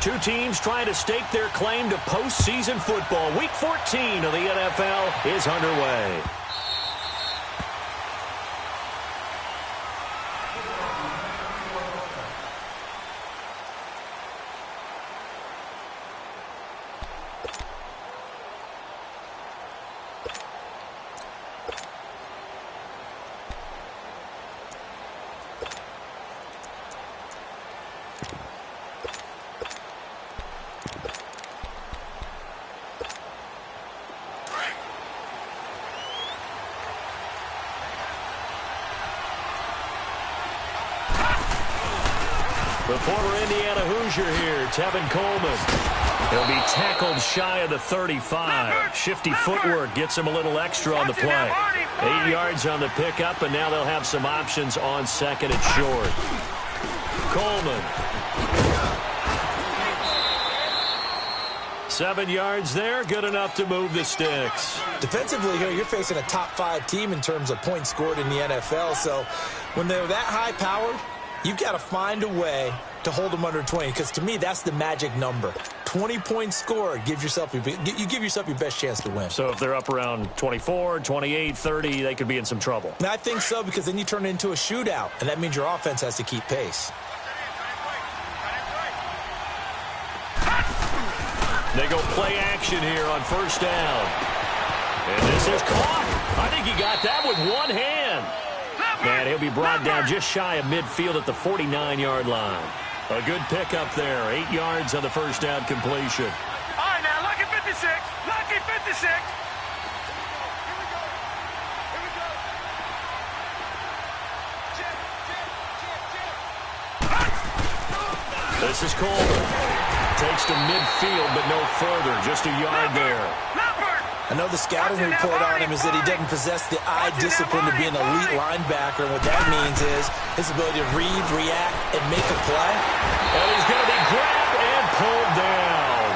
Two teams trying to stake their claim to postseason football. Week 14 of the NFL is underway. The former Indiana Hoosier here, Tevin Coleman. He'll be tackled shy of the 35. Shifty footwork gets him a little extra on the play. 8 yards on the pickup, and now they'll have some options on second and short. Coleman. 7 yards there, good enough to move the sticks. Defensively here, you're facing a top-5 team in terms of points scored in the NFL, so when they're that high-powered, you've got to find a way to hold them under 20, because to me, that's the magic number. 20 points scored, you give yourself your best chance to win. So if they're up around 24, 28, 30, they could be in some trouble. And I think so, because then you turn it into a shootout, and that means your offense has to keep pace. They go play action here on first down. And this is caught. I think he got that with one hand. And he'll be brought down just shy of midfield at the 49-yard line. A good pickup there. 8 yards on the first down completion. All right, now, lucky 56. Lucky 56. This is Coleman. Takes to midfield, but no further. Just a yard there. I know the scouting report on him is that he doesn't possess the eye discipline to be an elite linebacker. And what that means is his ability to read, react, and make a play. And he's going to be grabbed and pulled down.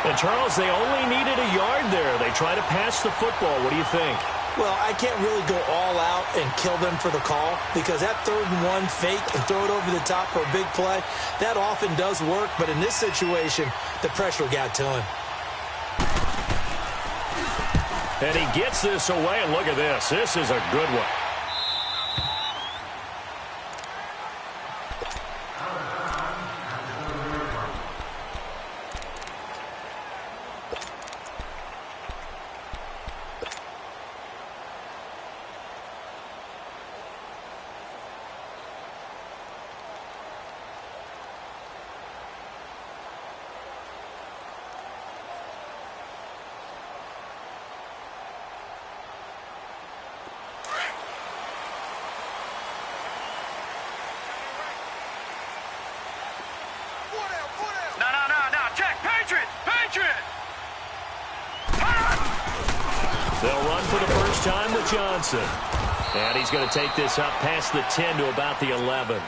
And, Charles, they only needed a yard there. They try to pass the football. What do you think? Well, I can't really go all out and kill them for the call, because that 3rd and 1 fake and throw it over the top for a big play, that often does work. But in this situation, the pressure got to him. And he gets this away, and look at this. This is a good one. They'll run for the first time with Johnson. And he's going to take this up past the 10 to about the 11.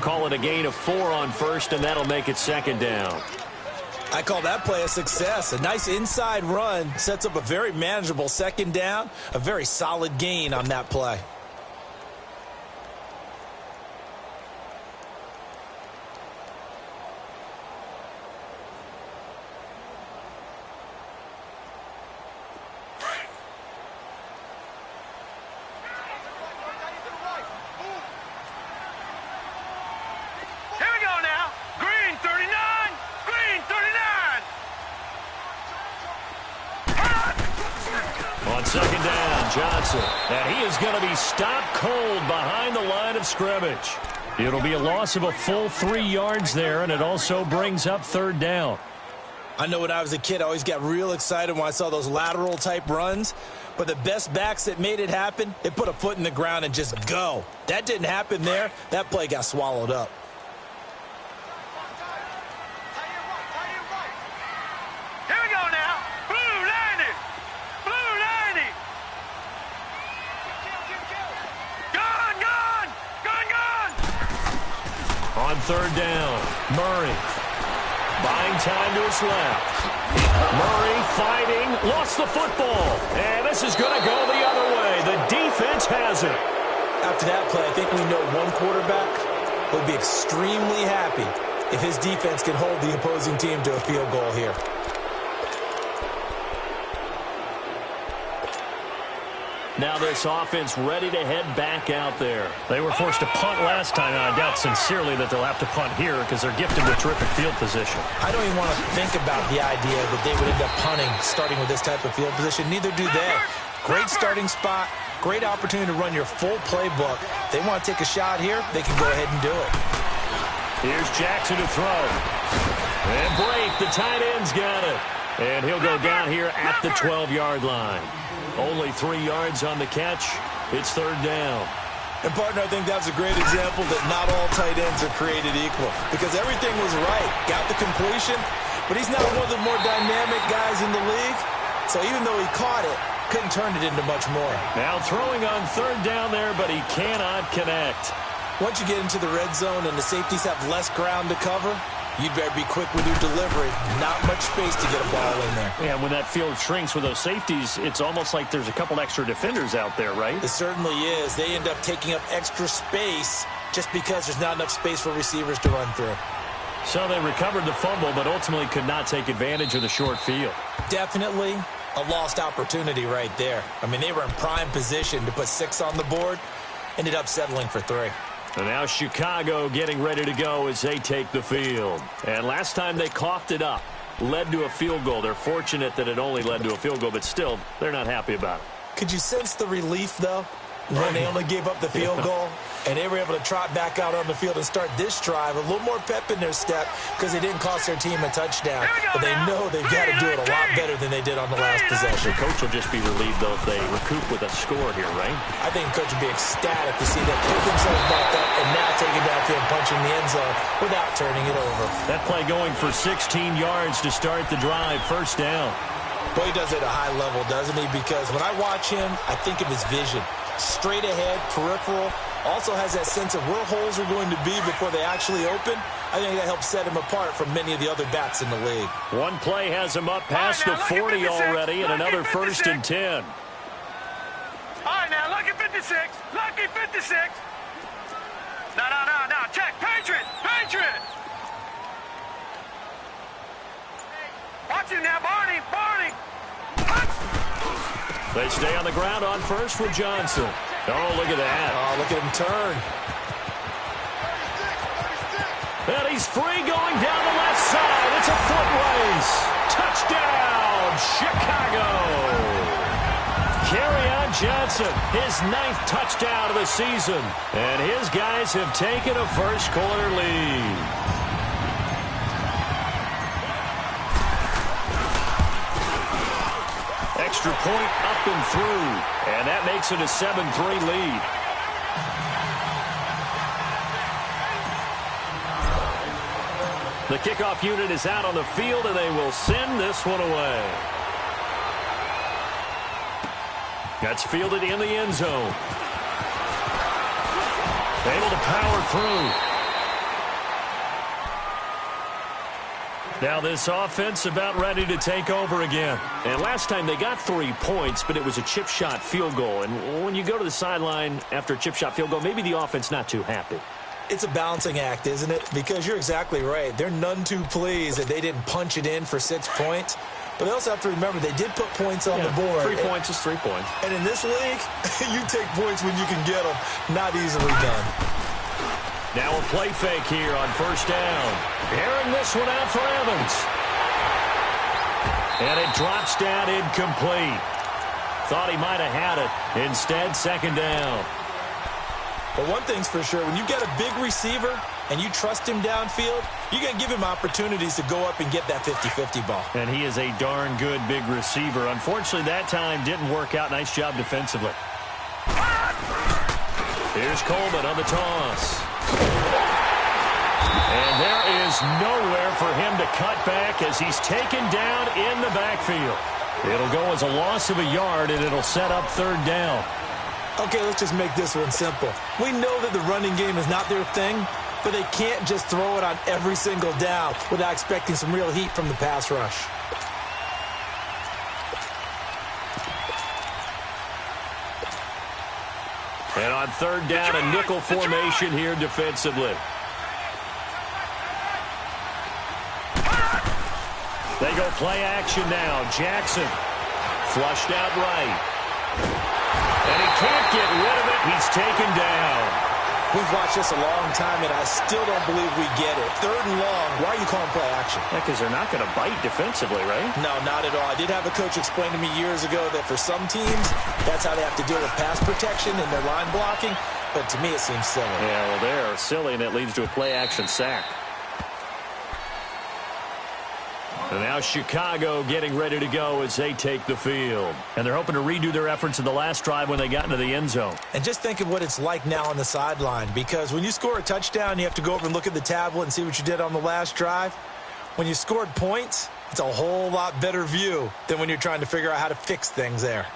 Call it a gain of 4 on first, and that'll make it second down. I call that play a success. A nice inside run sets up a very manageable second down. A very solid gain on that play. Second down, Johnson. And he is going to be stopped cold behind the line of scrimmage. It'll be a loss of a full 3 yards there, and it also brings up third down. I know when I was a kid, I always got real excited when I saw those lateral-type runs. But the best backs that made it happen, they put a foot in the ground and just go. That didn't happen there. That play got swallowed up. On third down, Murray buying time to his left. Murray fighting, lost the football. And this is going to go the other way. The defense has it. After that play, I think we know one quarterback will be extremely happy if his defense can hold the opposing team to a field goal here. Now this offense ready to head back out there. They were forced to punt last time, and I doubt sincerely that they'll have to punt here because they're gifted with terrific field position. I don't even want to think about the idea that they would end up punting starting with this type of field position. Neither do they. Great starting spot, great opportunity to run your full playbook. They want to take a shot here, they can go ahead and do it. Here's Jackson to throw. And Brake, the tight end's got it. And he'll go down here at the 12-yard line. Only 3 yards on the catch. It's third down. And, partner, I think that's a great example that not all tight ends are created equal because everything was right. Got the completion, but he's not one of the more dynamic guys in the league. So even though he caught it, couldn't turn it into much more. Now throwing on third down there, but he cannot connect. Once you get into the red zone and the safeties have less ground to cover, you'd better be quick with your delivery. Not much space to get a ball in there. Yeah, when that field shrinks with those safeties, it's almost like there's a couple extra defenders out there, right? It certainly is. They end up taking up extra space just because there's not enough space for receivers to run through. So they recovered the fumble, but ultimately could not take advantage of the short field. Definitely a lost opportunity right there. I mean, they were in prime position to put 6 on the board. Ended up settling for 3. And now Chicago getting ready to go as they take the field. And last time they coughed it up, led to a field goal. They're fortunate that it only led to a field goal, but still, they're not happy about it. Could you sense the relief, though, when they only gave up the field goal? And they were able to trot back out on the field and start this drive. A little more pep in their step because it didn't cost their team a touchdown. But they know they've got to do it a lot better than they did on the last possession. The coach will just be relieved, though, if they recoup with a score here, right? I think the coach would be ecstatic to see them pick themselves back up and now take it back and punching the end zone without turning it over. That play going for 16 yards to start the drive, first down. Boy, he does it at a high level, doesn't he? Because when I watch him, I think of his vision. Straight ahead, peripheral. Also has that sense of where holes are going to be before they actually open. I think that helps set him apart from many of the other backs in the league. One play has him up past the 40 already and another 1st and 10. All right, now, lucky 56. Lucky 56. No. Check. Patriot. Watch him now, Barney. They stay on the ground on first with Johnson. Oh, look at that. Oh, look at him turn. And he's free going down the left side. It's a foot race. Touchdown, Chicago. Kerryon Johnson, his 9th touchdown of the season. And his guys have taken a first-quarter lead. Extra point up and through. And that makes it a 7-3 lead. The kickoff unit is out on the field, and they will send this one away. That's fielded in the end zone. Able to power through. Now this offense about ready to take over again. And last time they got 3 points, but it was a chip shot field goal. And when you go to the sideline after a chip shot field goal, maybe the offense not too happy. It's a balancing act, isn't it? Because you're exactly right. They're none too pleased that they didn't punch it in for 6 points. But they also have to remember they did put points on the board. 3 points is 3 points. And in this league, you take points when you can get them. Not easily done. Now a play fake here on first down. Airing this one out for Evans. And it drops down incomplete. Thought he might have had it. Instead, second down. But one thing's for sure, when you get a big receiver and you trust him downfield, you're going to give him opportunities to go up and get that 50-50 ball. And he is a darn good big receiver. Unfortunately, that time didn't work out. Nice job defensively. Here's Coleman on the toss. And there is nowhere for him to cut back as he's taken down in the backfield. It'll go as a loss of a yard, and it'll set up third down. Okay, let's just make this one simple. We know that the running game is not their thing, but they can't just throw it on every single down without expecting some real heat from the pass rush. And on third down, a nickel formation here defensively. go play action now. Jackson flushed out right. And he can't get rid of it. He's taken down. We've watched this a long time, and I still don't believe we get it. 3rd and long. Why are you calling play action? Yeah, because they're not going to bite defensively, right? No, not at all. I did have a coach explain to me years ago that for some teams, that's how they have to deal with pass protection and their line blocking. But to me, it seems silly. Yeah, well, they're silly, and it leads to a play action sack. And now Chicago getting ready to go as they take the field. And they're hoping to redo their efforts in the last drive when they got into the end zone. And just think of what it's like now on the sideline, because when you score a touchdown, you have to go over and look at the tablet and see what you did on the last drive. When you scored points, it's a whole lot better view than when you're trying to figure out how to fix things there.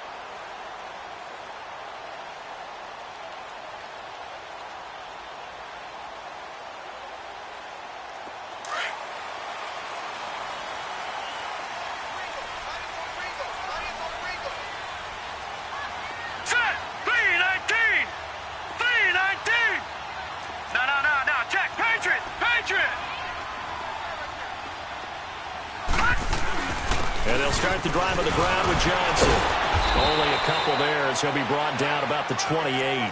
And they'll start the drive on the ground with Johnson. Only a couple there as he'll be brought down about the 28.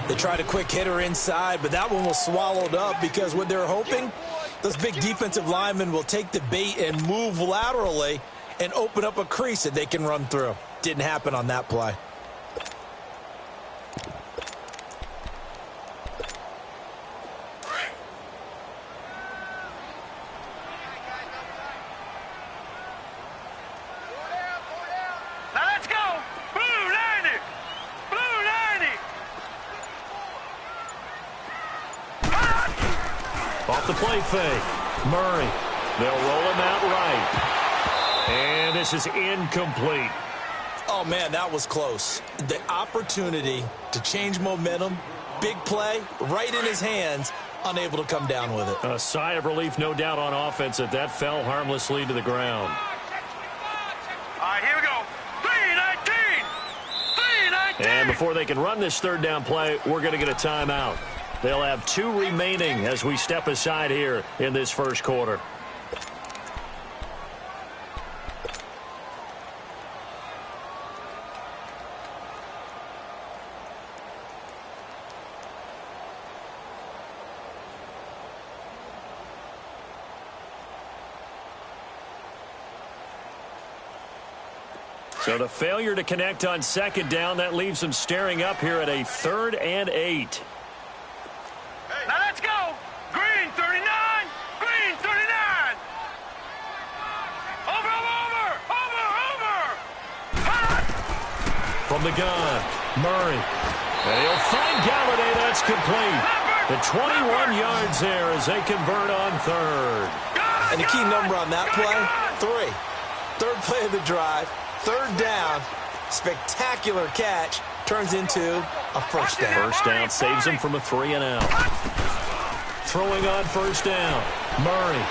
They tried a quick hitter inside, but that one was swallowed up because what they're hoping, those big defensive linemen will take the bait and move laterally and open up a crease that they can run through. Didn't happen on that play. Off the play fake. Murray. They'll roll him out right. And this is incomplete. Oh, man, that was close. The opportunity to change momentum, big play, right in his hands, unable to come down with it. A sigh of relief, no doubt, on offense that fell harmlessly to the ground. All right, here we go. 3-19. 3-19. And before they can run this 3rd down play, we're going to get a timeout. They'll have 2 remaining as we step aside here in this first quarter. So the failure to connect on 2nd down, that leaves them staring up here at a 3rd and 8. Now let's go. Green 39. Green 39. Over. From the gun, Murray. And he'll find Galladay. That's complete. The 21 yards there as they convert on 3rd. And the key number on that play, 3. 3rd play of the drive, 3rd down, spectacular catch, turns into a 1st down. 1st down saves them from a 3 and out. Throwing on 1st down, Murray.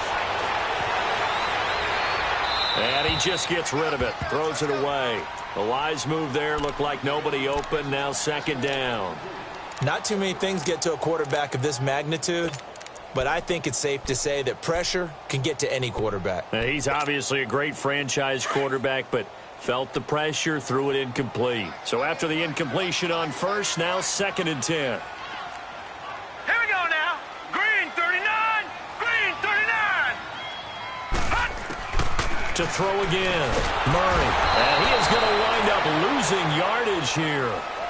And he just gets rid of it, throws it away. The wise move there, looked like nobody open, now 2nd down. Not too many things get to a quarterback of this magnitude, but I think it's safe to say that pressure can get to any quarterback. Now, he's obviously a great franchise quarterback, but felt the pressure, threw it incomplete. So after the incompletion on 1st, now 2nd and 10. Here we go now. Green 39. Green 39. Hut. To throw again, Murray. And he is going to wind up losing yardage here,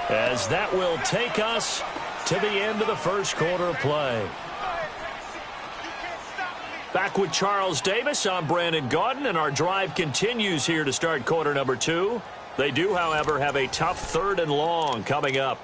as that will take us to the end of the first quarter of play. Back with Charles Davis, I'm Brandon Gaudin, and our drive continues here to start quarter number 2. They do, however, have a tough 3rd and long coming up.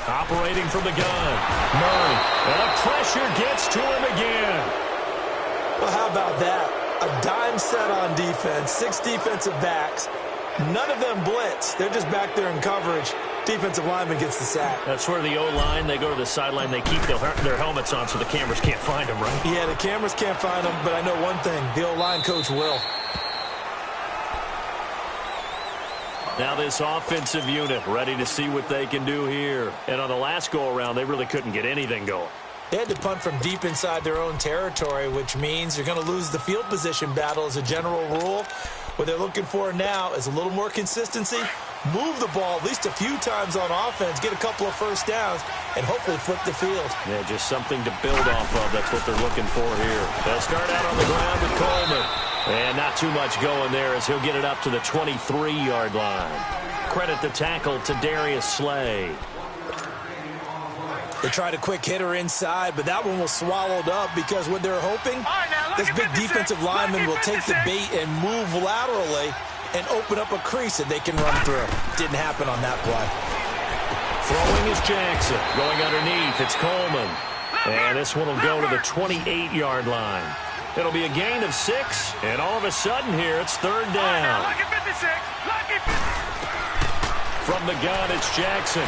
Operating from the gun, Murray, and the pressure gets to him again. Well, how about that? A dime set on defense, 6 defensive backs. None of them blitz. They're just back there in coverage. Defensive lineman gets the sack. That's where the O-line, they go to the sideline, they keep their helmets on so the cameras can't find them, right? Yeah, the cameras can't find them, but I know one thing. The O-line coach will. Now this offensive unit ready to see what they can do here. And on the last go-around, they really couldn't get anything going. They had to punt from deep inside their own territory, which means you're going to lose the field position battle as a general rule. What they're looking for now is a little more consistency, move the ball at least a few times on offense, get a couple of first downs, and hopefully flip the field. Yeah, just something to build off of. That's what they're looking for here. They'll start out on the ground with Coleman. And not too much going there as he'll get it up to the 23-yard line. Credit the tackle to Darius Slay. They tried a quick hitter inside, but that one was swallowed up because what they're hoping, this big defensive lineman will take the bait and move laterally and open up a crease that they can run through. Didn't happen on that play. Throwing is Jackson. Going underneath, it's Coleman. And this one will go to the 28-yard line. It'll be a gain of 6, and all of a sudden here, it's third down. From the gun, it's Jackson.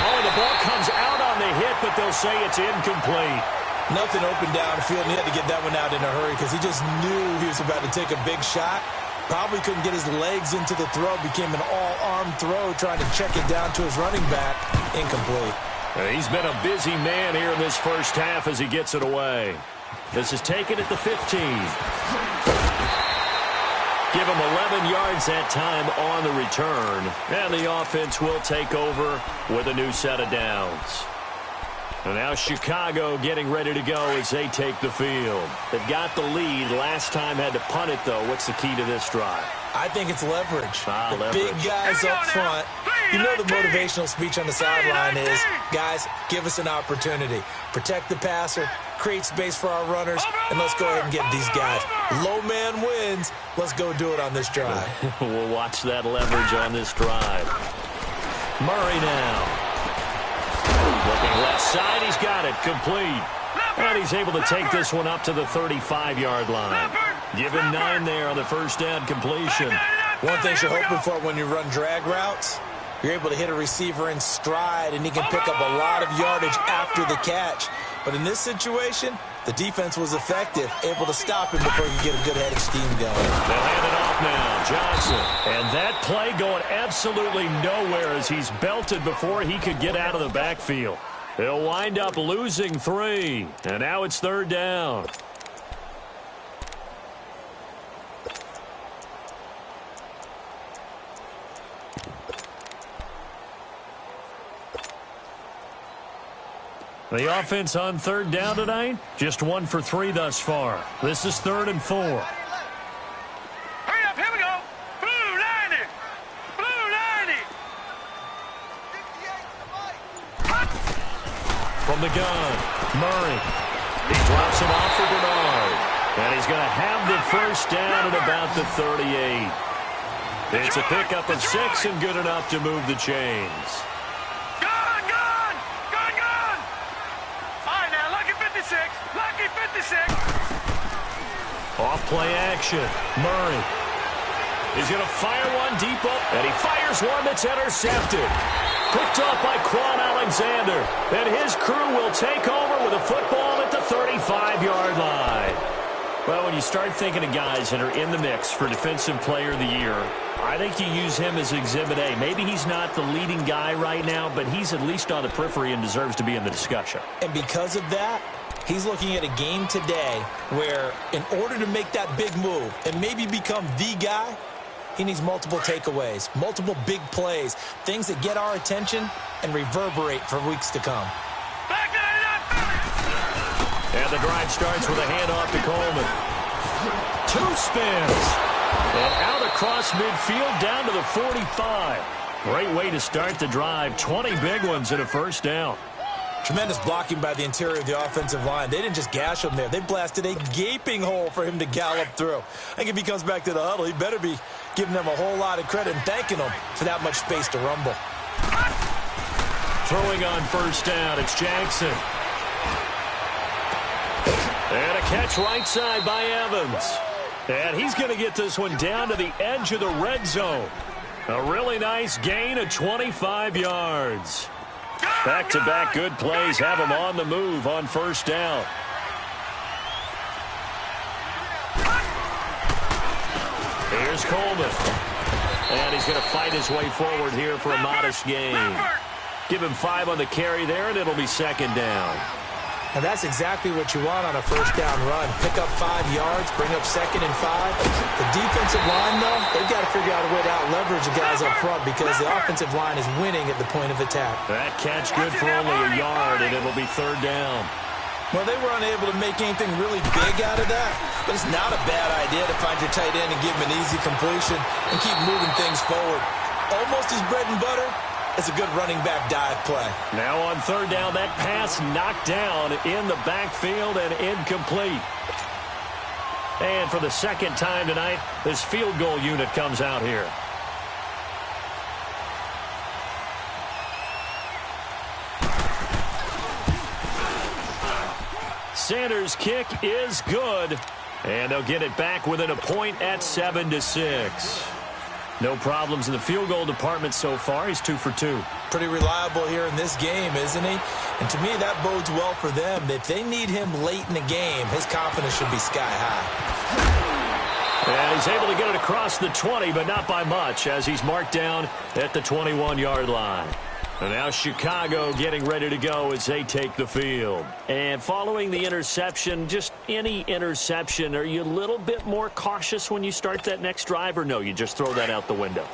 Oh, the ball comes out on the hit, but they'll say it's incomplete. Nothing open downfield, and he had to get that one out in a hurry because he just knew he was about to take a big shot. Probably couldn't get his legs into the throw. Became an all-arm throw trying to check it down to his running back. Incomplete. He's been a busy man here in this first half as he gets it away. This is taken at the 15. Give him 11 yards that time on the return. And the offense will take over with a new set of downs. And now Chicago getting ready to go as they take the field. They've got the lead. Last time had to punt it, though. What's the key to this drive? I think it's leverage. Leverage. Big guys up front. You know the motivational speech on the sideline is, guys, give us an opportunity. Protect the passer, create space for our runners, and let's go ahead and get these guys. Low man wins. Let's go do it on this drive. We'll watch that leverage on this drive. Murray now. Looking left side, he's got it, complete. And he's able to take this one up to the 35-yard line. Give him 9 there on the first down completion. One thing you're hoping for when you run drag routes, you're able to hit a receiver in stride, and he can pick up a lot of yardage after the catch. But in this situation, the defense was effective, able to stop him before you get a good head of steam going. They'll hand it off now, Johnson. And that play going absolutely nowhere as he's belted before he could get out of the backfield. They'll wind up losing 3, and now it's third down. The offense on third down tonight, just 1 for 3 thus far. This is 3rd and 4. Hurry up, here we go. Blue 90. Blue 90. From the gun, Murray. He drops him off for Bernard. And he's going to have the first down at about the 38. It's a pickup of 6 and good enough to move the chains. Lucky 56. Off play action. Murray. He's going to fire one deep up, and he fires one that's intercepted. Picked off by Quan Alexander. And his crew will take over with a football at the 35-yard line. Well, when you start thinking of guys that are in the mix for Defensive Player of the Year, I think you use him as Exhibit A. Maybe he's not the leading guy right now, but he's at least on the periphery and deserves to be in the discussion. And because of that, he's looking at a game today where in order to make that big move and maybe become the guy, he needs multiple takeaways, multiple big plays, things that get our attention and reverberate for weeks to come. And the drive starts with a handoff to Coleman. 2 spins. And out across midfield down to the 45. Great way to start the drive. 20 big ones and a first down. Tremendous blocking by the interior of the offensive line. They didn't just gash him there. They blasted a gaping hole for him to gallop through. I think if he comes back to the huddle, he better be giving them a whole lot of credit and thanking them for that much space to rumble. Throwing on first down, it's Jackson. And a catch right side by Evans. And he's going to get this one down to the edge of the red zone. A really nice gain of 25 yards. Back-to-back good plays have him on the move on first down. Here's Coleman. And he's going to fight his way forward here for a modest gain. Give him 5 on the carry there, and it'll be second down. And that's exactly what you want on a first down run. Pick up 5 yards, bring up 2nd and 5. The defensive line, though, they've got to figure out a way to out-leverage the guys up front because the offensive line is winning at the point of attack. That catch good for only a yard, and it'll be third down. Well, they were unable to make anything really big out of that, but it's not a bad idea to find your tight end and give him an easy completion and keep moving things forward. Almost his bread and butter. It's a good running back dive play. Now on third down, that pass knocked down in the backfield and incomplete. And for the second time tonight, this field goal unit comes out here. Sanders' kick is good. And they'll get it back within a point at 7-6. No problems in the field goal department so far. He's 2 for 2. Pretty reliable here in this game, isn't he? And to me, that bodes well for them. If they need him late in the game, his confidence should be sky high. And he's able to get it across the 20, but not by much, as he's marked down at the 21-yard line. And now Chicago getting ready to go as they take the field. And following the interception, just any interception, are you a little bit more cautious when you start that next drive, or no, you just throw that out the window?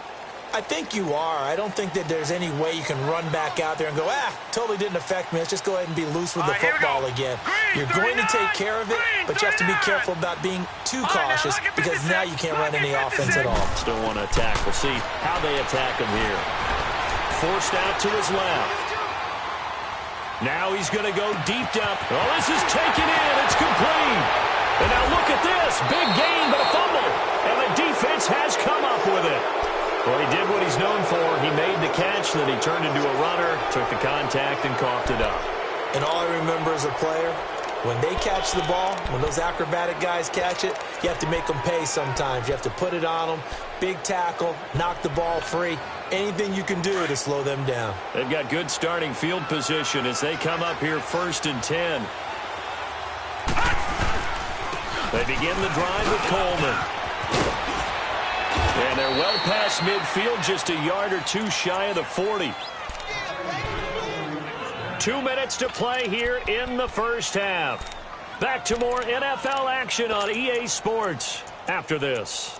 I think you are. I don't think that there's any way you can run back out there and go, totally didn't affect me. Let's just go ahead and be loose with the football again. You're going to take care of it, but you have to be careful about being too cautious because now you can't run any offense at all. Still want to attack. We'll see how they attack him here. Forced out to his left. Now he's going to go deep down. Oh, this is taken in. It's complete. And now look at this. Big gain, but a fumble. And the defense has come up with it. Well, he did what he's known for. He made the catch, then he turned into a runner, took the contact, and coughed it up. And all I remember as a player, when they catch the ball, when those acrobatic guys catch it, you have to make them pay sometimes. You have to put it on them, big tackle, knock the ball free. Anything you can do to slow them down. They've got good starting field position as they come up here 1st and 10. They begin the drive with Coleman. And they're well past midfield, just a yard or two shy of the 40. 2 minutes to play here in the first half. Back to more NFL action on EA Sports after this.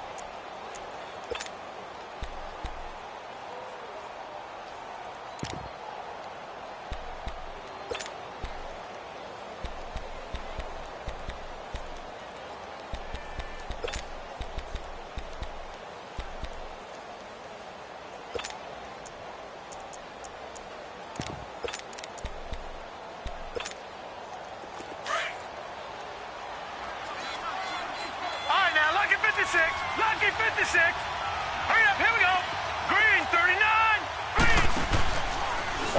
Lucky 56. Hurry up, here we go. Green 39. Green.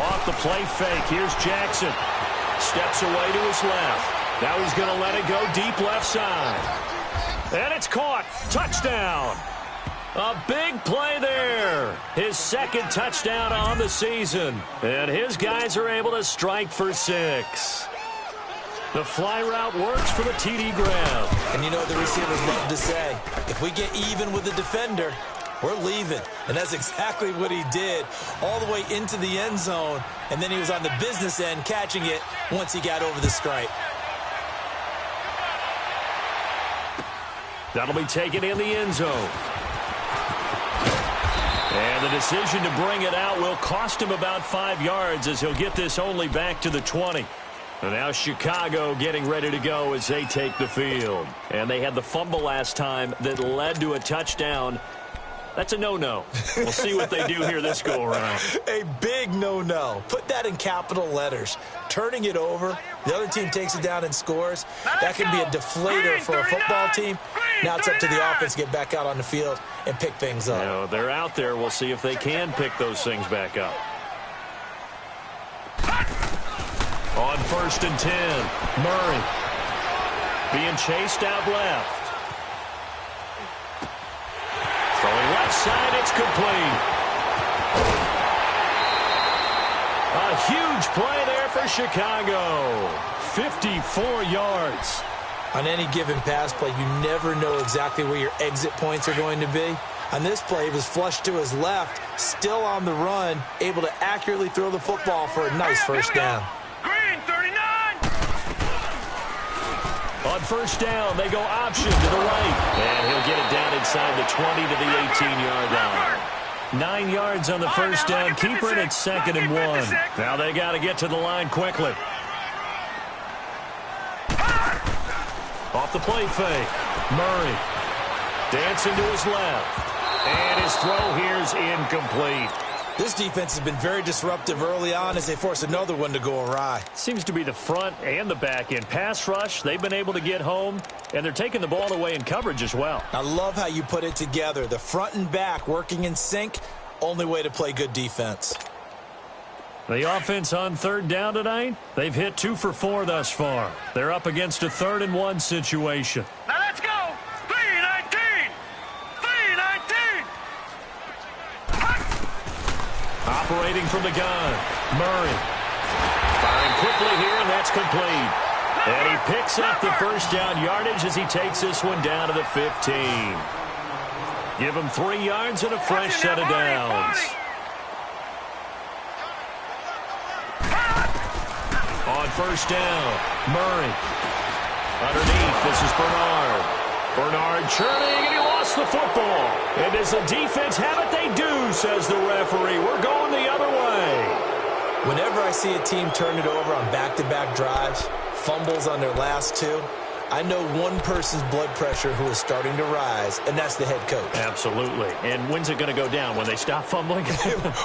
Off the play fake. Here's Jackson. Steps away to his left. Now he's going to let it go deep left side. And it's caught. Touchdown. A big play there. His second touchdown on the season. And his guys are able to strike for 6. The fly route works for the TD grab. And you know what the receivers love to say? If we get even with the defender, we're leaving. And that's exactly what he did, all the way into the end zone. And then he was on the business end catching it once he got over the stripe. That'll be taken in the end zone. And the decision to bring it out will cost him about 5 yards as he'll get this only back to the 20. And now Chicago getting ready to go as they take the field. And they had the fumble last time that led to a touchdown. That's a no-no. We'll see what they do here this go-around. A big no-no. Put that in capital letters. Turning it over, the other team takes it down and scores. That can be a deflator for a football team. Now it's up to the offense to get back out on the field and pick things up. You know, they're out there. We'll see if they can pick those things back up. On 1st and 10, Murray. being chased out left. Throwing left side, it's complete. A huge play there for Chicago. 54 yards. On any given pass play, you never know exactly where your exit points are going to be. On this play, he was flushed to his left, still on the run, able to accurately throw the football for a nice first down. Green, 39. On first down, they go option to the right. And he'll get it down inside the 20 to the 18-yard line. 9 yards on the first down. Keeper it at 2nd and 1. Now they got to get to the line quickly. Off the play fake. Murray dancing to his left. And his throw here's incomplete. This defense has been very disruptive early on as they force another one to go awry. Seems to be the front and the back end. Pass rush, they've been able to get home, and they're taking the ball away in coverage as well. I love how you put it together. The front and back working in sync, only way to play good defense. The offense on 3rd down tonight, they've hit 2 for 4 thus far. They're up against a 3rd and 1 situation. Now let's go. 3-19. 3-19. Operating from the gun, Murray. Firing quickly here, and that's complete. And he picks up the first down yardage as he takes this one down to the 15. Give him 3 yards and a fresh set of downs. On first down, Murray. Underneath, this is Bernard. Bernard churning, and he lost the football. And does the defense have it? They do, says the referee. We're going the other way. Whenever I see a team turn it over on back-to-back drives, fumbles on their last 2, I know one person's blood pressure who is starting to rise, and that's the head coach. Absolutely. And when's it going to go down? When they stop fumbling?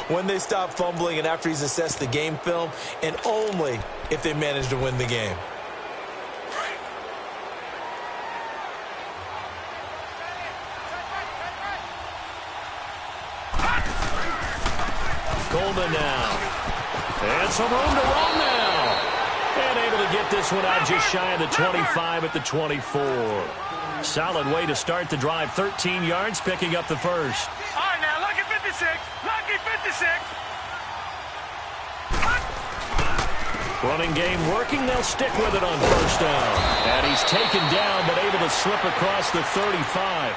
When they stop fumbling and after he's assessed the game film, and only if they manage to win the game. Coleman now. And some room to run now. And able to get this one out just shy of the 25 at the 24. Solid way to start the drive. 13 yards, picking up the first. All right, now, lucky 56. Lucky 56. Running game working. They'll stick with it on first down. And he's taken down, but able to slip across the 35.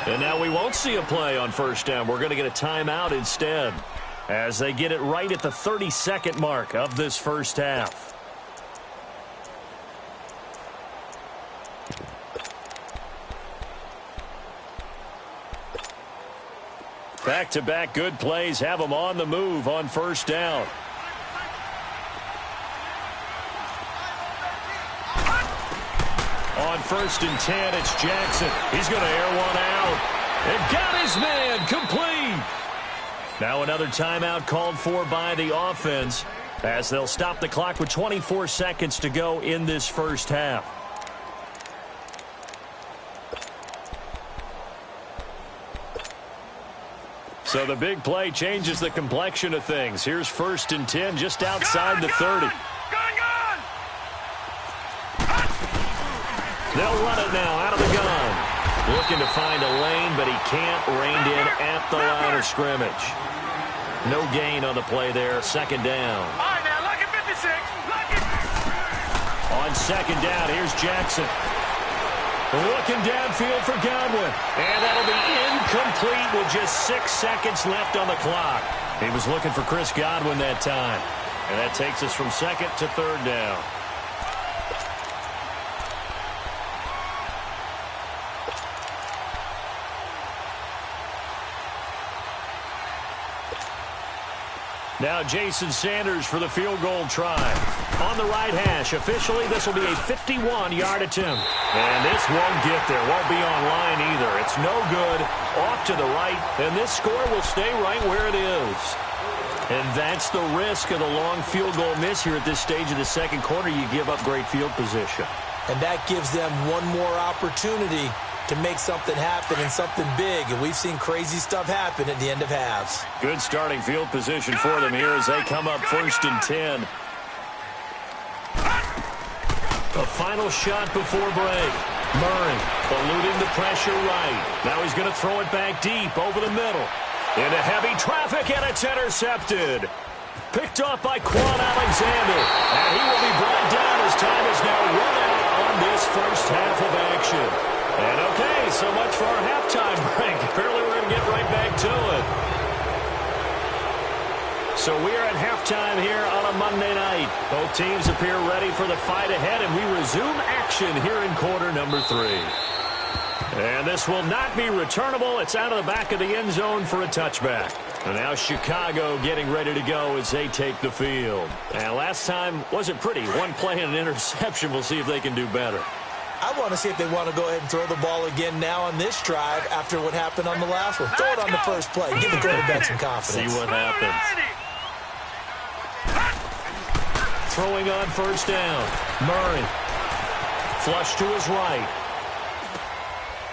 And now we won't see a play on first down. We're going to get a timeout instead, as they get it right at the 32nd mark of this first half. Back-to-back good plays have them on the move on first down. On 1st and 10, it's Jackson. He's going to air one out. And got his man complete. Now another timeout called for by the offense, as they'll stop the clock with 24 seconds to go in this first half. So the big play changes the complexion of things. Here's 1st and 10 just outside the 30. Gun. They'll run it now out of the gun. Looking to find a lane, but he can't. Reined in at the line of scrimmage. No gain on the play there. 2nd down. All right, now, lucky 56. Lucky. On 2nd down, here's Jackson. Looking downfield for Godwin. And that'll be incomplete with just 6 seconds left on the clock. He was looking for Chris Godwin that time. And that takes us from 2nd to 3rd down. Now Jason Sanders for the field goal try. On the right hash, officially this will be a 51-yard attempt. And this won't get there, won't be on line either. It's no good, off to the right, and this score will stay right where it is. And that's the risk of the long field goal miss here at this stage of the second quarter. You give up great field position. And that gives them one more opportunity to make something happen and something big. And we've seen crazy stuff happen at the end of halves. Good starting field position for them here as they come up 1st and 10. A final shot before break. Murray eluding the pressure right. Now he's going to throw it back deep over the middle. Into heavy traffic, and it's intercepted. Picked off by Quan Alexander. And he will be brought down as time is now run out on this first half of action. And okay, so much for our halftime break. Apparently we're going to get right back to it. So we are at halftime here on a Monday night. Both teams appear ready for the fight ahead, and we resume action here in quarter number 3. And this will not be returnable. It's out of the back of the end zone for a touchback. And now Chicago getting ready to go as they take the field. And last time wasn't pretty. One play and an interception. We'll see if they can do better. I want to see if they want to go ahead and throw the ball again now on this drive after what happened on the last one. Throw it on the first play. Give the quarterback some confidence. See what happens. Throwing on first down. Murray. Flush to his right.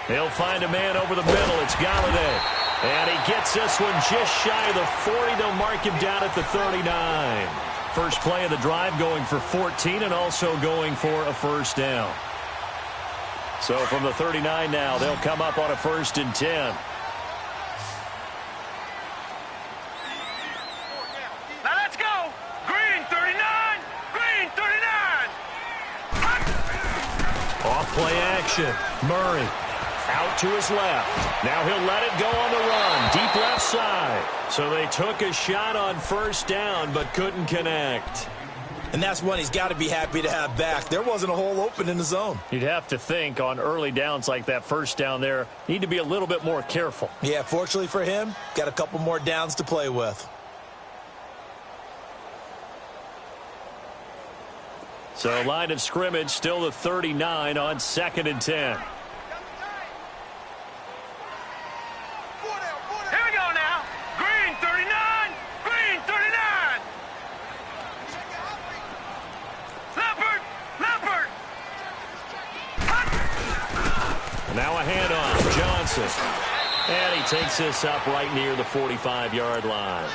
He'll find a man over the middle. It's Galladay. And he gets this one just shy of the 40. They'll mark him down at the 39. First play of the drive going for 14 and also going for a first down. So from the 39 now, they'll come up on a 1st and 10. Now let's go. Green 39. Green 39. Off play action. Murray. Out to his left. Now he'll let it go on the run. Deep left side. So they took a shot on first down but couldn't connect. And that's one he's got to be happy to have back. There wasn't a hole open in the zone. You'd have to think on early downs like that first down there, need to be a little bit more careful. Yeah, fortunately for him, got a couple more downs to play with. So line of scrimmage still the 39 on 2nd and 10. Now a handoff. Johnson. And he takes this up right near the 45-yard line.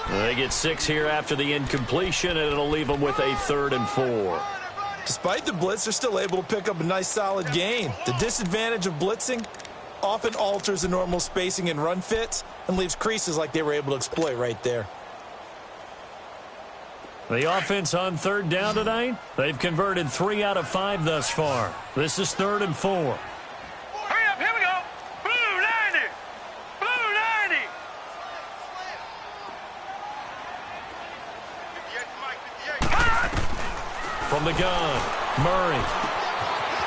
They get 6 here after the incompletion, and it'll leave them with a 3rd and 4. Despite the blitz, they're still able to pick up a nice, solid gain. The disadvantage of blitzing often alters the normal spacing and run fits and leaves creases like they were able to exploit right there. The offense on 3rd down tonight, they've converted 3 out of 5 thus far. This is 3rd and 4. From the gun, Murray.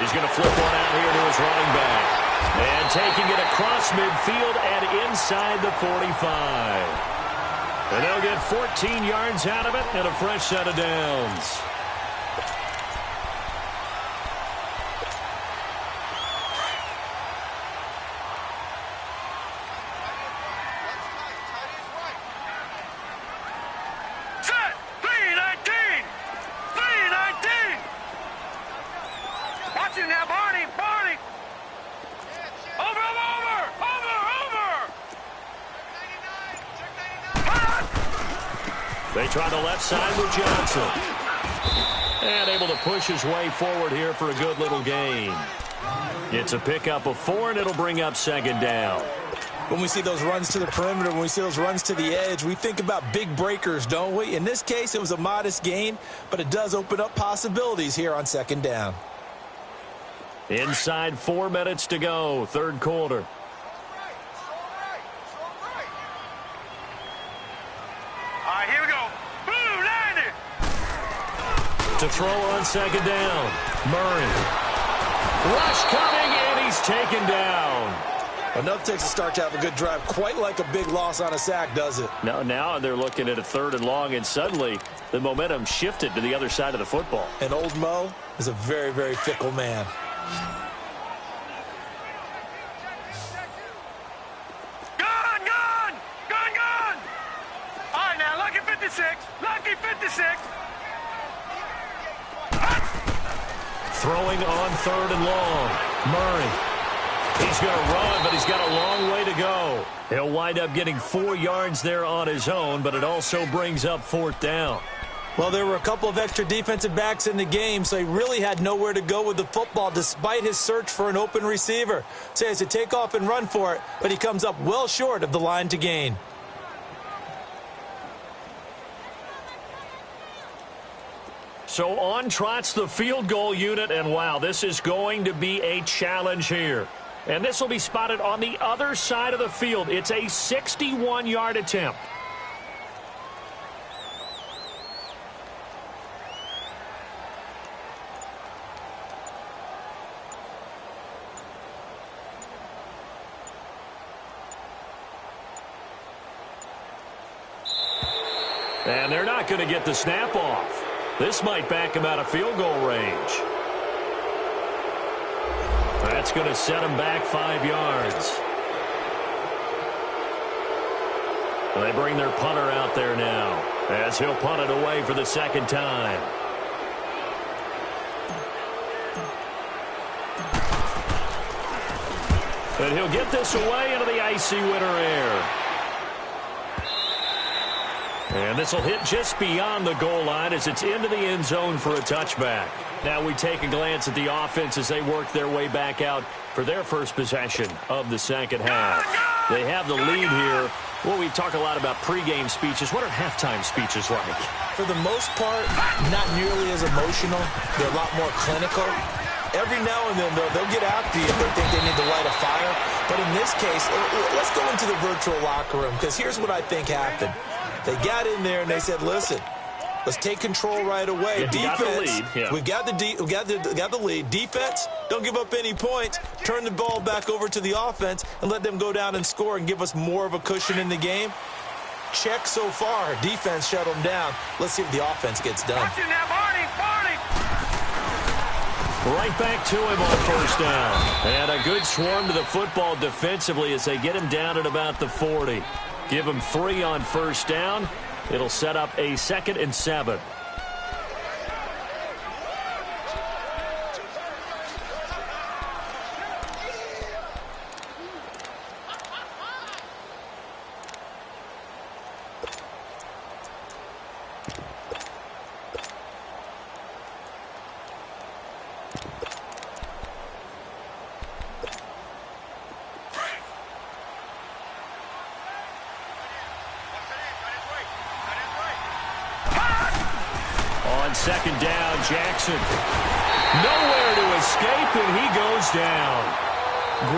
He's going to flip one out here to his running back. And taking it across midfield and inside the 45. And they'll get 14 yards out of it and a fresh set of downs. They try the left side with Johnson. And able to push his way forward here for a good little gain. It's a pickup of 4, and it'll bring up 2nd down. When we see those runs to the perimeter, when we see those runs to the edge, we think about big breakers, don't we? In this case, it was a modest gain, but it does open up possibilities here on 2nd down. Inside 4 minutes to go, 3rd quarter. To throw on 2nd down. Murray. Rush coming, and he's taken down. Enough takes a start to have a good drive. Quite like a big loss on a sack, does it? Now they're looking at a 3rd and long, and suddenly the momentum shifted to the other side of the football. And old Mo is a very, very fickle man. Gun! All right, now, lucky 56. Lucky 56. Throwing on 3rd and long. Murray. He's going to run, but he's got a long way to go. He'll wind up getting 4 yards there on his own, but it also brings up 4th down. Well, there were a couple of extra defensive backs in the game, so he really had nowhere to go with the football despite his search for an open receiver. So he has to take off and run for it, but he comes up well short of the line to gain. So on trots the field goal unit, and wow, this is going to be a challenge here. And this will be spotted on the other side of the field. It's a 61-yard attempt. And they're not going to get the snap off. This might back him out of field goal range. That's going to set him back 5 yards. They bring their punter out there now as he'll punt it away for the second time. And he'll get this away into the icy winter air. And this will hit just beyond the goal line as it's into the end zone for a touchback. Now we take a glance at the offense as they work their way back out for their first possession of the second half. They have the lead here. Well, we talk a lot about pregame speeches. What are halftime speeches like? For the most part, not nearly as emotional. They're a lot more clinical. Every now and then, they'll get after you if they think they need to light a fire. But in this case, let's go into the virtual locker room, because here's what I think happened. They got in there and they said, listen, let's take control right away. Yeah, defense, we've got the lead. Defense, don't give up any points. Turn the ball back over to the offense and let them go down and score and give us more of a cushion in the game. Check so far. Defense shut them down. Let's see if the offense gets done. Right back to him on first down. And a good swarm to the football defensively as they get him down at about the 40. Give him 3 on first down. It'll set up a 2nd and 7. Second down, Jackson. Nowhere to escape, and he goes down.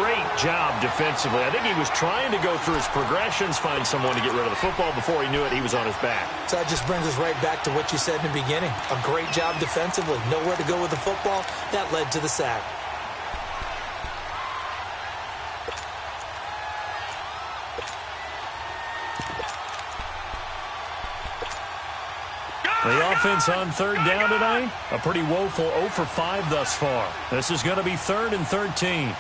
Great job defensively. I think he was trying to go through his progressions, find someone to get rid of the football. Before he knew it, he was on his back. So that just brings us right back to what you said in the beginning. A great job defensively. Nowhere to go with the football. That led to the sack. The offense on third down tonight, a pretty woeful 0 for 5 thus far. This is going to be 3rd and 13.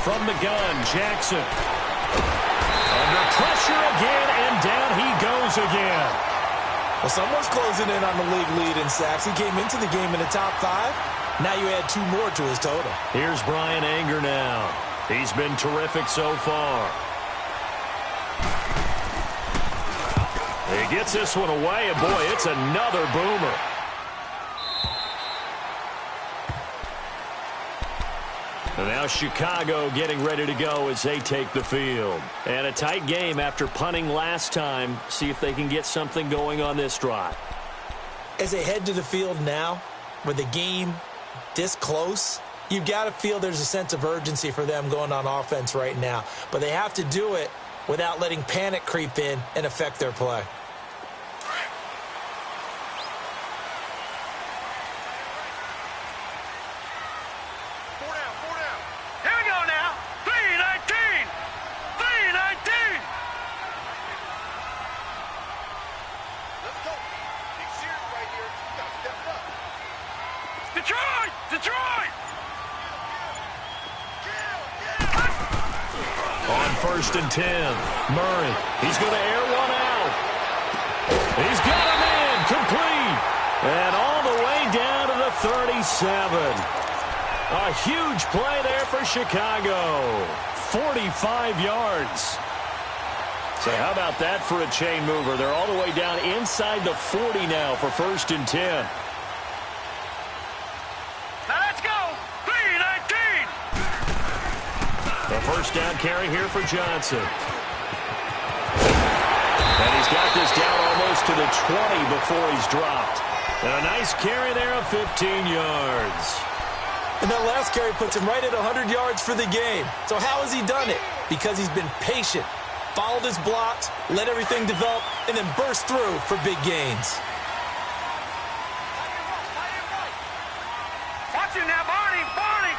From the gun, Jackson. Under pressure again, and down he goes again. Well, someone's closing in on the league lead in sacks. He came into the game in the top 5. Now you add 2 more to his total. Here's Brian Anger now. He's been terrific so far. He gets this one away, and boy, it's another boomer. And now Chicago getting ready to go as they take the field. And a tight game after punting last time. See if they can get something going on this drive. As they head to the field now, with the game this close, you've got to feel there's a sense of urgency for them going on offense right now. But they have to do it without letting panic creep in and affect their play. First and 10. Murray. He's going to air one out. He's got him in. Complete. And all the way down to the 37. A huge play there for Chicago. 45 yards. So how about that for a chain mover? They're all the way down inside the 40 now for 1st and 10. Now let's go. 3-19. The first down carry here for Johnson. And he's got this down almost to the 20 before he's dropped. And a nice carry there of 15 yards. And that last carry puts him right at 100 yards for the game. So how has he done it? Because he's been patient, followed his blocks, let everything develop, and then burst through for big gains. Watch him now, Barney. Barney.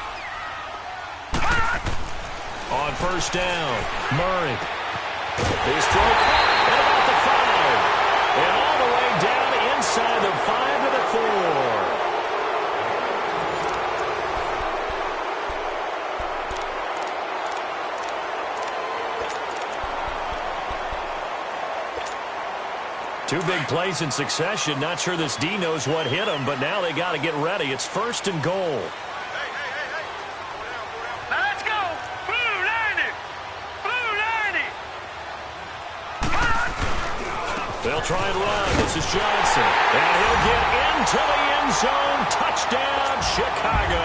On first down, Murray. His throw caught at about the 5. And all the way down inside the 5 to the 4. Two big plays in succession. Not sure this D knows what hit him, but now they got to get ready. It's 1st and goal. Now let's go. Blue 90. Blue 90. They'll try and run. This is Johnson. And he'll get into the end zone. Touchdown, Chicago.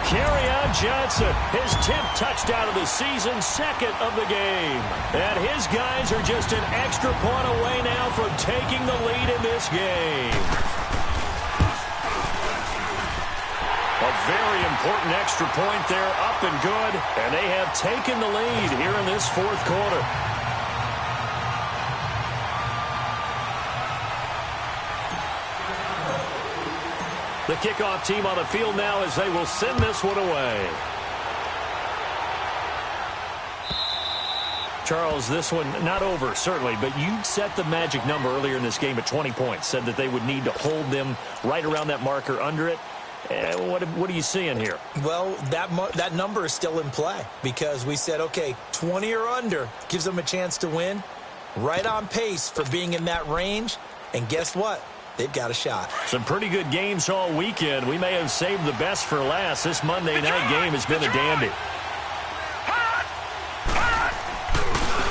Kerryon Johnson, his 10th touchdown of the season, 2nd of the game. And his guys are just an extra point away now from taking the lead in this game. A very important extra point there, up and good. And they have taken the lead here in this 4th quarter. The kickoff team on the field now as they will send this one away. Charles, this one not over, certainly, but you set the magic number earlier in this game at 20 points, said that they would need to hold them right around that marker under it. What are you seeing here? Well, that number is still in play because we said, okay, 20 or under gives them a chance to win. Right on pace for being in that range. And guess what? They've got a shot. Some pretty good games all weekend. We may have saved the best for last. This Monday night game has been a dandy.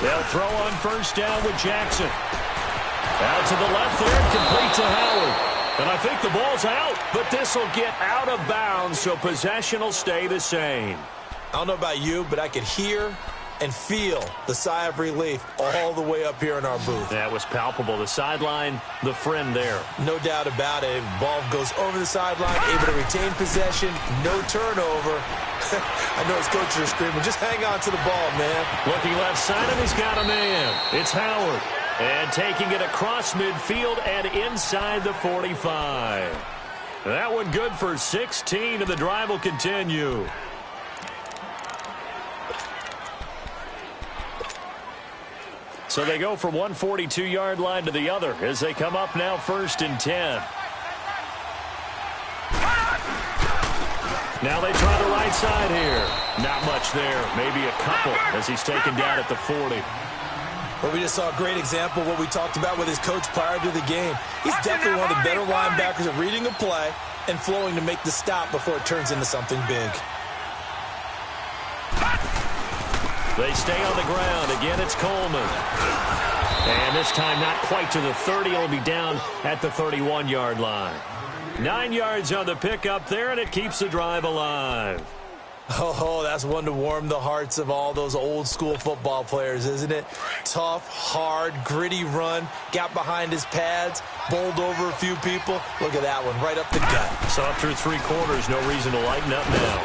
They'll throw on first down with Jackson. Out to the left there, complete to Howard. And I think the ball's out, but this will get out of bounds, so possession will stay the same. I don't know about you, but I could hear and feel the sigh of relief all the way up here in our booth. That was palpable. The sideline, the friend there. No doubt about it. Ball goes over the sideline, able to retain possession, no turnover. I know his coaches are screaming, just hang on to the ball, man. Looking left side, and he's got a man. It's Howard. And taking it across midfield and inside the 45. That one good for 16, and the drive will continue. So they go from one 42-yard line to the other as they come up now 1st and 10. Now they try the right side here. Not much there. Maybe a couple as he's taken down at the 40. Well, we just saw a great example of what we talked about with his coach prior to the game. He's definitely one of the better linebackers at reading a play and flowing to make the stop before it turns into something big. They stay on the ground. Again, it's Coleman. And this time not quite to the 30. It'll be down at the 31-yard line. 9 yards on the pickup there, and it keeps the drive alive. Oh, that's one to warm the hearts of all those old-school football players, isn't it? Tough, hard, gritty run. Got behind his pads, bowled over a few people. Look at that one, right up the gut. So up through 3 quarters, no reason to lighten up now.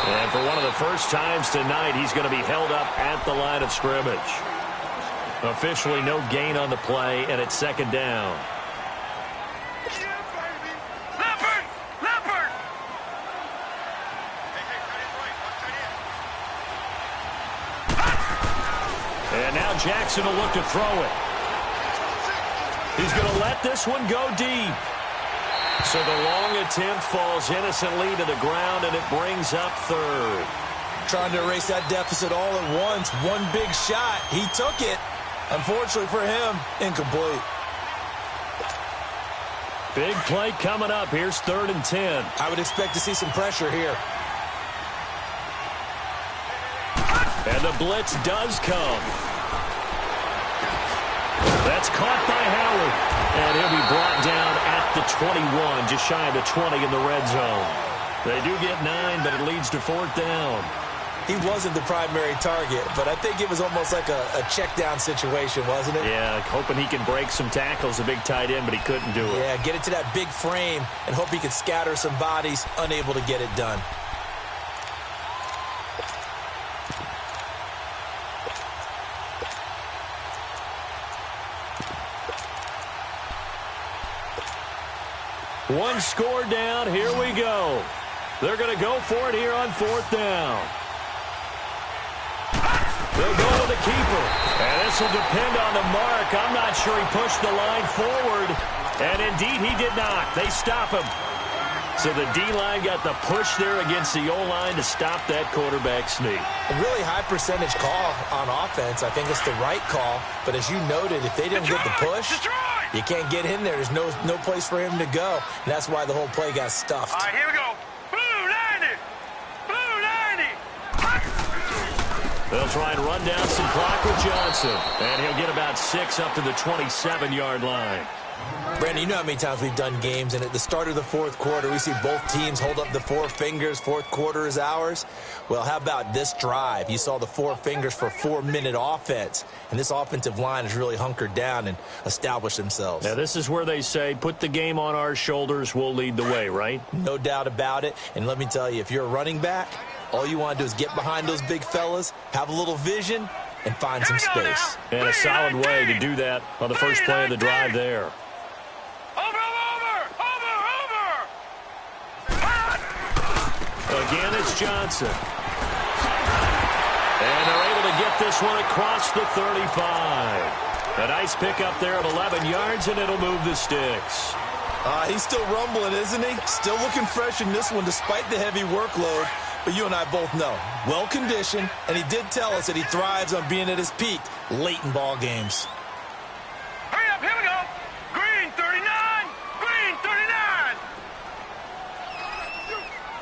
And for one of the first times tonight, he's going to be held up at the line of scrimmage. Officially no gain on the play, and it's 2nd down. And now Jackson will look to throw it. He's going to let this one go deep. So the long attempt falls innocently to the ground, and it brings up 3rd. Trying to erase that deficit all at once. One big shot. He took it. Unfortunately for him, incomplete. Big play coming up. Here's 3rd and 10. I would expect to see some pressure here. And And the blitz does come. That's caught by Howard. And he'll be brought down at the 21, just shy of the 20 in the red zone. They do get 9, but it leads to 4th down. He wasn't the primary target, but I think it was almost like a check down situation, wasn't it? Yeah, hoping he can break some tackles, a big tight end, but he couldn't do it. Yeah, get it to that big frame and hope he can scatter some bodies, unable to get it done. One score down. Here we go. They're going to go for it here on 4th down. They'll go with the keeper. And this will depend on the mark. I'm not sure he pushed the line forward. And indeed, he did not. They stop him. So the D-line got the push there against the O-line to stop that quarterback sneak. A really high percentage call on offense. I think it's the right call. But as you noted, if they didn't get the push, you can't get in there. There's no place for him to go. And that's why the whole play got stuffed. All right, here we go. Blue 90. Blue 90. They'll try and run down some clock with Johnson. And he'll get about 6 up to the 27-yard line. Brandon, you know how many times we've done games, and at the start of the 4th quarter, we see both teams hold up the 4 fingers. 4th quarter is ours. Well, how about this drive? You saw the 4 fingers for 4-minute offense, and this offensive line has really hunkered down and established themselves. Now, this is where they say, put the game on our shoulders, we'll lead the way, right? No doubt about it, and let me tell you, if you're a running back, all you want to do is get behind those big fellas, have a little vision, and find some space. And a solid way to do that on the first play of the drive there. Again, it's Johnson. And they're able to get this one across the 35. A nice pickup there of 11 yards, and it'll move the sticks. He's still rumbling, isn't he? Still looking fresh in this one despite the heavy workload. But you and I both know, well-conditioned, and he did tell us that he thrives on being at his peak late in ball games. Hurry up, here we go. Green 39, green 39.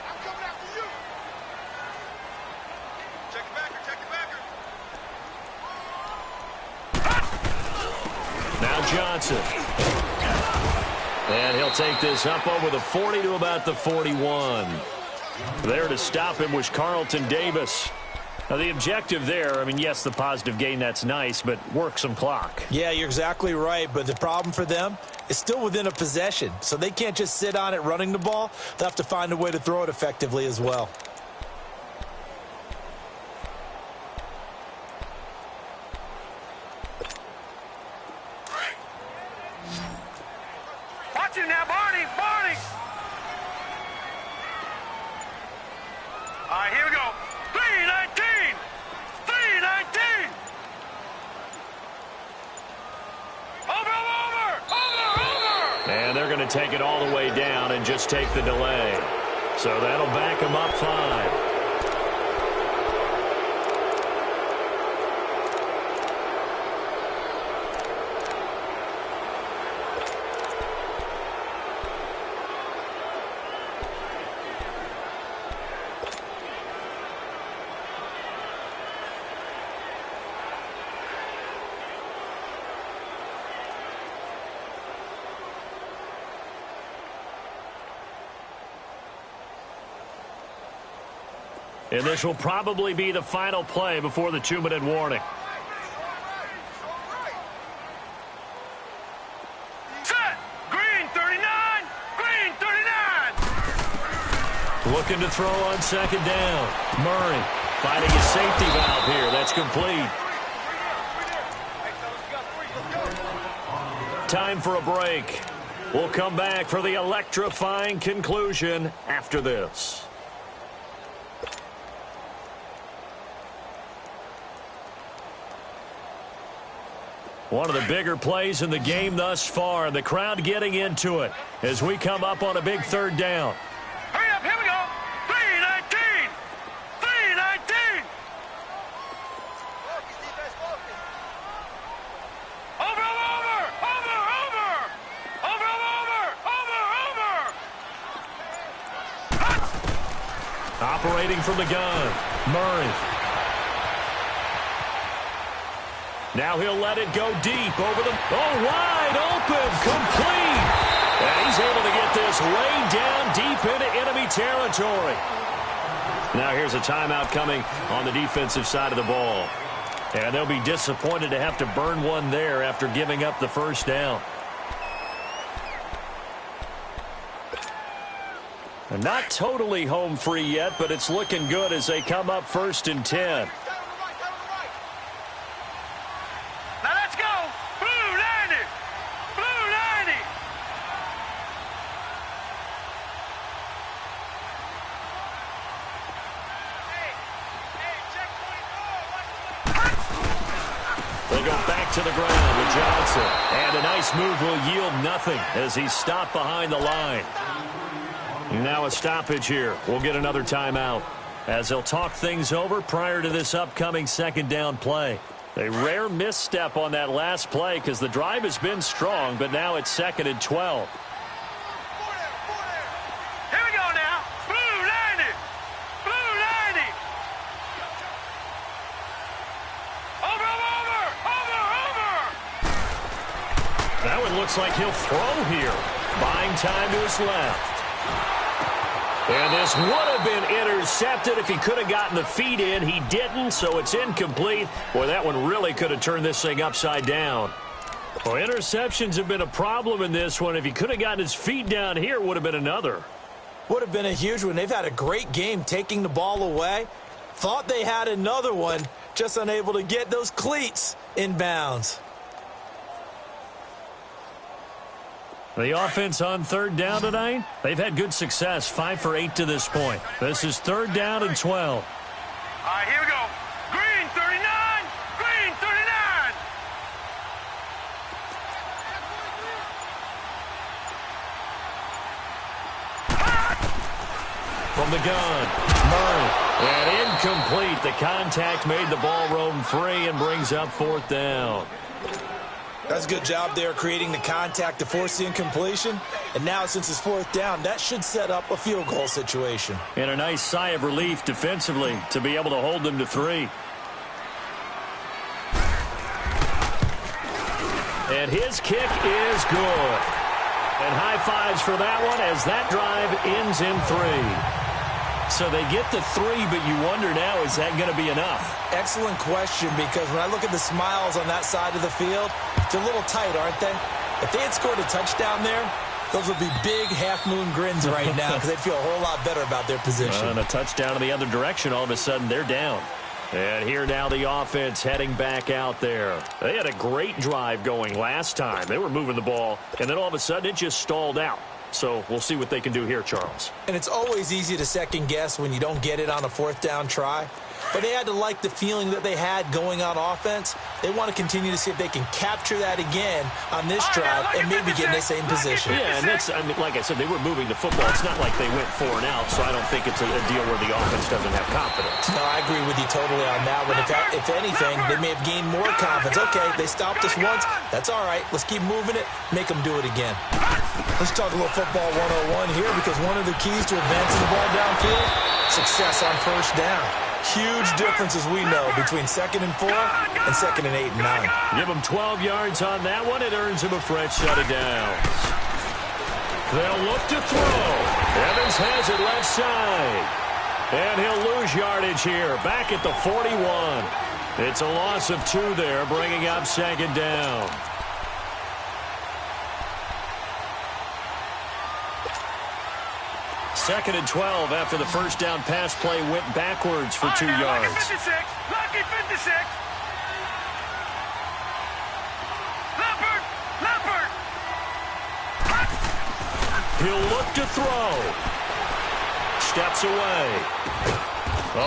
I'm coming after you. Check the backer, check the backer. Now Johnson. And he'll take this up over the 40 to about the 41. There to stop him was Carlton Davis. Now, the objective there, I mean, yes, the positive gain, that's nice, but work some clock. Yeah, you're exactly right, but the problem for them is still within a possession, so they can't just sit on it running the ball. They'll have to find a way to throw it effectively as well. Watch it now, Barney, Barney. All right, here we go. 319, 319. Over. And they're going to take it all the way down and just take the delay. So that'll back them up 5. And this will probably be the final play before the 2-minute warning. Set. Green 39, green 39. Looking to throw on 2nd down. Murray finding his safety valve here. That's complete. Time for a break. We'll come back for the electrifying conclusion after this. One of the bigger plays in the game thus far, and the crowd getting into it as we come up on a big 3rd down. Hurry up, here we go. 319, 319. Over. Operating from the gun, Murray. Now he'll let it go deep over the... Oh, wide open, complete. And he's able to get this way down deep into enemy territory. Now here's a timeout coming on the defensive side of the ball. And they'll be disappointed to have to burn one there after giving up the first down. Not totally home free yet, but it's looking good as they come up 1st and 10. Now let's go. Blue 90. Blue 90. They go back to the ground with Johnson. And a nice move will yield nothing as he's stopped behind the line. Now a stoppage here. We'll get another timeout as they'll talk things over prior to this upcoming 2nd down play. A rare misstep on that last play because the drive has been strong, but now it's 2nd and 12. Here we go now. Blue 90. Blue 90. Over. That one looks like he'll throw here. Buying time to his left. And this would have been intercepted if he could have gotten the feet in. He didn't, so it's incomplete. Boy, that one really could have turned this thing upside down. Well, interceptions have been a problem in this one. If he could have gotten his feet down here, it would have been another. Would have been a huge one. They've had a great game taking the ball away. Thought they had another one, just unable to get those cleats in bounds. The offense on 3rd down tonight, they've had good success, 5 for 8 to this point. This is 3rd down and 12. All right, here we go. Green 39. Green 39. From the gun, Murray. And incomplete. The contact made the ball roam free and brings up 4th down. That's a good job there creating the contact to force the incompletion. And now since it's 4th down, that should set up a field goal situation. And a nice sigh of relief defensively to be able to hold them to 3. And his kick is good. And high fives for that one as that drive ends in 3. So they get the 3, but you wonder now, is that going to be enough? Excellent question, because when I look at the smiles on that side of the field, they're a little tight, aren't they? If they had scored a touchdown there, those would be big half-moon grins right now because they'd feel a whole lot better about their position. And a touchdown in the other direction, all of a sudden they're down. And here now the offense heading back out there. They had a great drive going last time. They were moving the ball, and then all of a sudden it just stalled out. So we'll see what they can do here, Charles. And it's always easy to second guess when you don't get it on a 4th down try. But they had to like the feeling that they had going on offense. They want to continue to see if they can capture that again on this drive and maybe get in the same position. Yeah, and that's, I mean, like I said, they were moving the football. It's not like they went 4 and out, so I don't think it's a deal where the offense doesn't have confidence. No, I agree with you totally on that one. If anything, they may have gained more confidence. Okay, they stopped us once. That's all right. Let's keep moving it. Make them do it again. Let's talk a little football 101 here, because one of the keys to advancing the ball downfield, success on 1st down. Huge difference, as we know, between 2nd and 4 and 2nd and 8 and 9. Give him 12 yards on that one. It earns him a fresh set of downs. They'll look to throw. Evans has it left side. And he'll lose yardage here. Back at the 41. It's a loss of 2 there, bringing up 2nd down. Second and 12 after the 1st down pass play went backwards for 2 yards. Lucky 56. Lucky 56. Leopard. He'll look to throw. Steps away.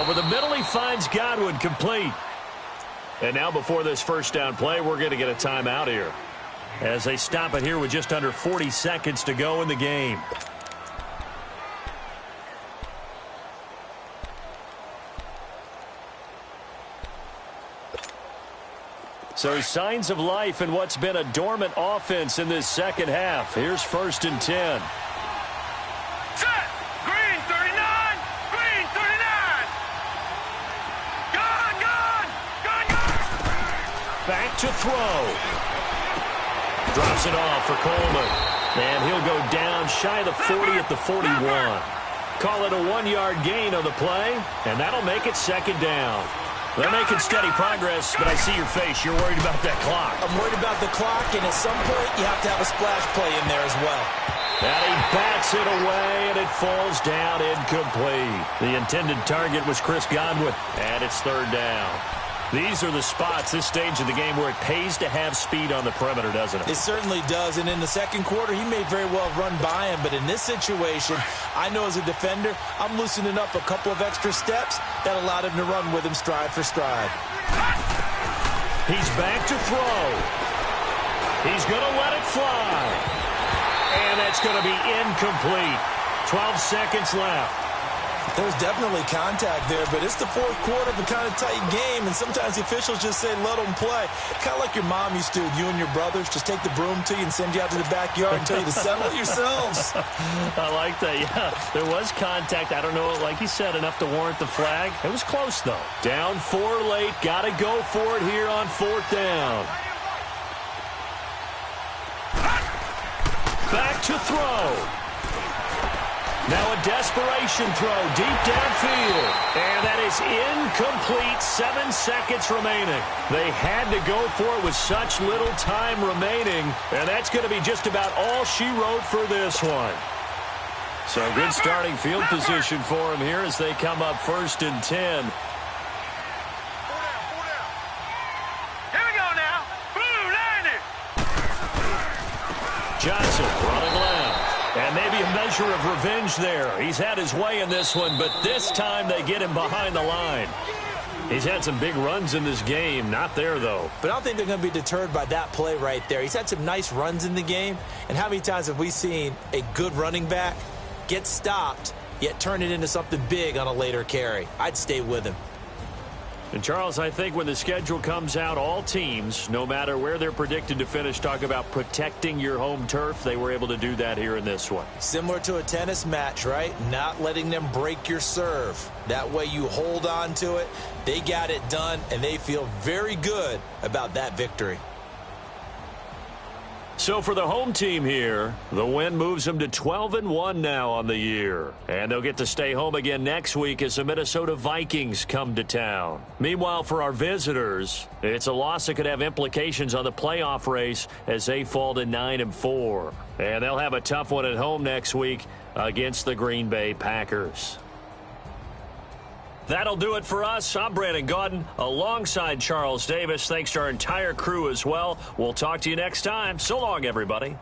Over the middle, he finds Godwin, complete. And now before this 1st down play, we're going to get a timeout here, as they stop it here with just under 40 seconds to go in the game. So signs of life in what's been a dormant offense in this 2nd half. Here's 1st and 10. Set. Green 39. Green 39. Gone. Back back to throw. Drops it off for Coleman. And he'll go down shy of the 40 at the 41. Call it a 1-yard gain on the play, and that'll make it second down. They're making steady progress, but I see your face. You're worried about that clock. I'm worried about the clock, and at some point, you have to have a splash play in there as well. And he bats it away, and it falls down incomplete. The intended target was Chris Godwin, and it's third down. These are the spots, this stage of the game, where it pays to have speed on the perimeter, doesn't it? It certainly does, and in the second quarter, he may very well run by him, but in this situation, I know as a defender, I'm loosening up a couple of extra steps that allowed him to run with him stride for stride. He's back to throw. He's going to let it fly. And that's going to be incomplete. 12 seconds left. There's definitely contact there, but it's the fourth quarter of a kind of tight game, and sometimes the officials just say, let them play. Kind of like your mom used to, you and your brothers, just take the broom to you and send you out to the backyard and tell you to settle it yourselves. I like that, yeah. There was contact. I don't know, like you said, enough to warrant the flag. It was close, though. Down 4 late. Got to go for it here on fourth down. Back to throw. Now a desperation throw deep downfield. And that is incomplete. 7 seconds remaining. They had to go for it with such little time remaining. And that's going to be just about all she wrote for this one. So good starting field position for him here as they come up 1st and 10. Here we go now. Blue line it. Johnson running left. And maybe a measure of revenge there. He's had his way in this one, but this time they get him behind the line. He's had some big runs in this game. Not there, though. But I don't think they're going to be deterred by that play right there. He's had some nice runs in the game. And how many times have we seen a good running back get stopped, yet turn it into something big on a later carry? I'd stay with him. And, Charles, I think when the schedule comes out, all teams, no matter where they're predicted to finish, talk about protecting your home turf. They were able to do that here in this one. Similar to a tennis match, right? Not letting them break your serve. That way you hold on to it. They got it done, and they feel very good about that victory. So for the home team here, the win moves them to 12-1 now on the year. And they'll get to stay home again next week as the Minnesota Vikings come to town. Meanwhile, for our visitors, it's a loss that could have implications on the playoff race as they fall to 9-4. And they'll have a tough one at home next week against the Green Bay Packers. That'll do it for us. I'm Brandon Gaudin alongside Charles Davis. Thanks to our entire crew as well. We'll talk to you next time. So long, everybody.